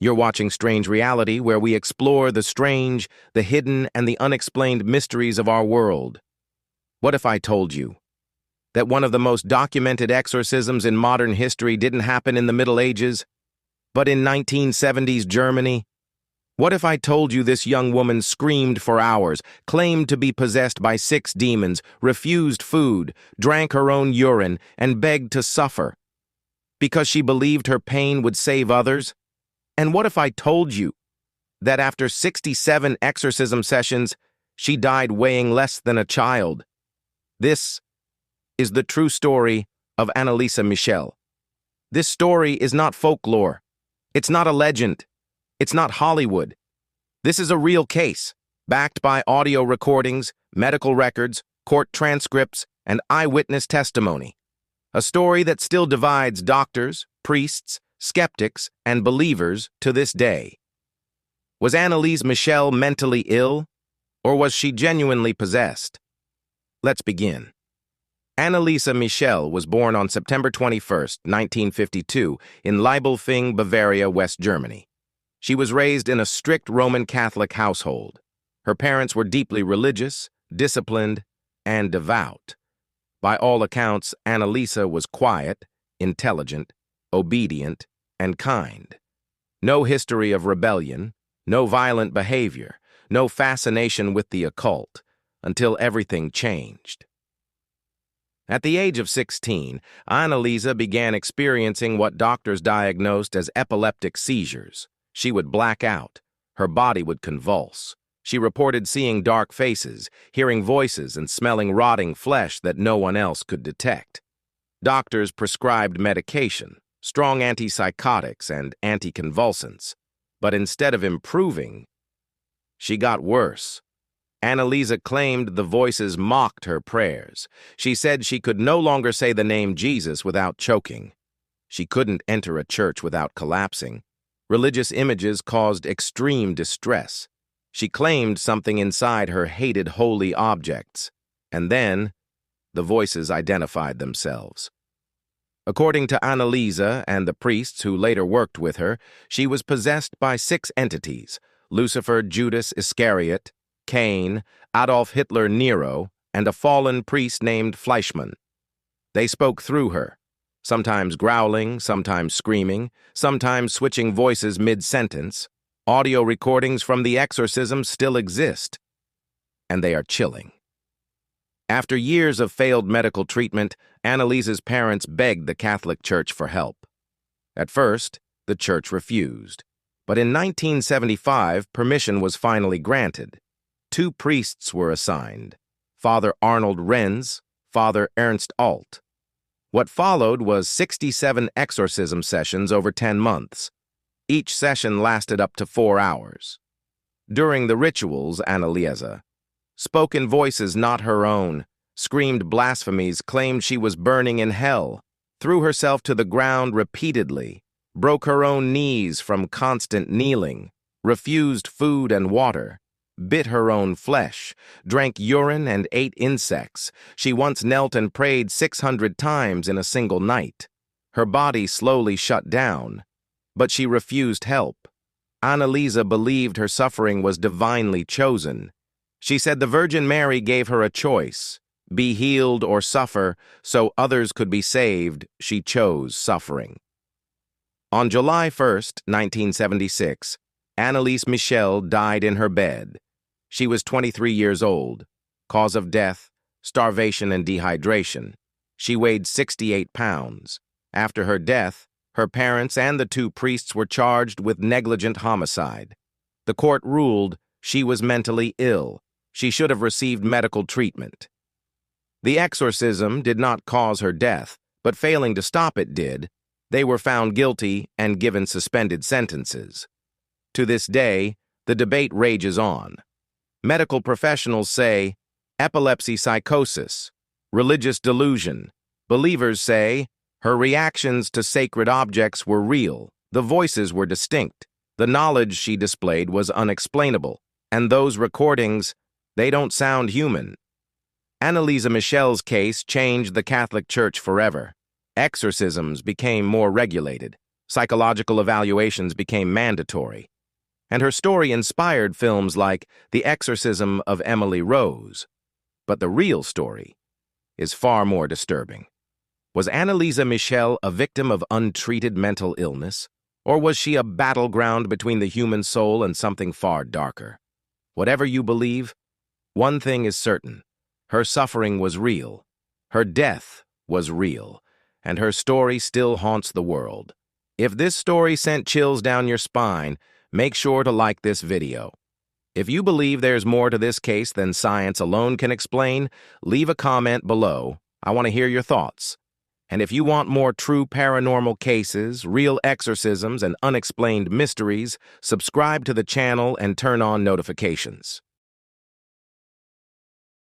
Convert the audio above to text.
You're watching Strange Reality, where we explore the strange, the hidden, and the unexplained mysteries of our world. What if I told you that one of the most documented exorcisms in modern history didn't happen in the Middle Ages, but in 1970s Germany? What if I told you this young woman screamed for hours, claimed to be possessed by 6 demons, refused food, drank her own urine, and begged to suffer because she believed her pain would save others? And what if I told you that after 67 exorcism sessions, she died weighing less than a child? This is the true story of Anneliese Michel. This story is not folklore. It's not a legend. It's not Hollywood. This is a real case, backed by audio recordings, medical records, court transcripts, and eyewitness testimony. A story that still divides doctors, priests, skeptics, and believers to this day. Was Anneliese Michel mentally ill, or was she genuinely possessed? Let's begin. Anneliese Michel was born on September 21, 1952, in Leibelfing, Bavaria, West Germany. She was raised in a strict Roman Catholic household. Her parents were deeply religious, disciplined, and devout. By all accounts, Anneliese was quiet, intelligent, obedient, and kind. No history of rebellion, no violent behavior, no fascination with the occult, until everything changed. At the age of 16, Anneliese began experiencing what doctors diagnosed as epileptic seizures. She would black out. Her body would convulse. She reported seeing dark faces, hearing voices, and smelling rotting flesh that no one else could detect. Doctors prescribed medication, strong antipsychotics and anticonvulsants, but instead of improving, she got worse. Anneliese claimed the voices mocked her prayers. She said she could no longer say the name Jesus without choking. She couldn't enter a church without collapsing. Religious images caused extreme distress. She claimed something inside her hated holy objects. And then, the voices identified themselves. According to Anneliese and the priests who later worked with her, she was possessed by 6 entities: Lucifer, Judas Iscariot, Cain, Adolf Hitler Nero, and a fallen priest named Fleischmann. They spoke through her, sometimes growling, sometimes screaming, sometimes switching voices mid-sentence. Audio recordings from the exorcism still exist, and they are chilling. After years of failed medical treatment, Anneliese's parents begged the Catholic Church for help. At first, the church refused, but in 1975, permission was finally granted. 2 priests were assigned: Father Arnold Renz, Father Ernst Alt. What followed was 67 exorcism sessions over 10 months. Each session lasted up to 4 hours. During the rituals, Anneliese spoke in voices not her own, screamed blasphemies, claimed she was burning in hell, threw herself to the ground repeatedly, broke her own knees from constant kneeling, refused food and water, bit her own flesh, drank urine and ate insects. She once knelt and prayed 600 times in a single night. Her body slowly shut down, but she refused help. Anneliese believed her suffering was divinely chosen. She said the Virgin Mary gave her a choice: be healed or suffer, so others could be saved. She chose suffering. On July 1, 1976, Anneliese Michel died in her bed. She was 23 years old. Cause of death: starvation and dehydration. She weighed 68 pounds. After her death, her parents and the 2 priests were charged with negligent homicide. The court ruled she was mentally ill. She should have received medical treatment. The exorcism did not cause her death, but failing to stop it did. They were found guilty and given suspended sentences. To this day, the debate rages on. Medical professionals say epilepsy psychosis, religious delusion. Believers say her reactions to sacred objects were real, the voices were distinct, the knowledge she displayed was unexplainable, and those recordings, they don't sound human. Anneliese Michel's case changed the Catholic Church forever. Exorcisms became more regulated. Psychological evaluations became mandatory, and her story inspired films like The Exorcism of Emily Rose. But the real story is far more disturbing. Was Anneliese Michel a victim of untreated mental illness? Or was she a battleground between the human soul and something far darker? Whatever you believe, one thing is certain. Her suffering was real. Her death was real. And her story still haunts the world. If this story sent chills down your spine, make sure to like this video. If you believe there's more to this case than science alone can explain, leave a comment below. I want to hear your thoughts. And if you want more true paranormal cases, real exorcisms, and unexplained mysteries, subscribe to the channel and turn on notifications.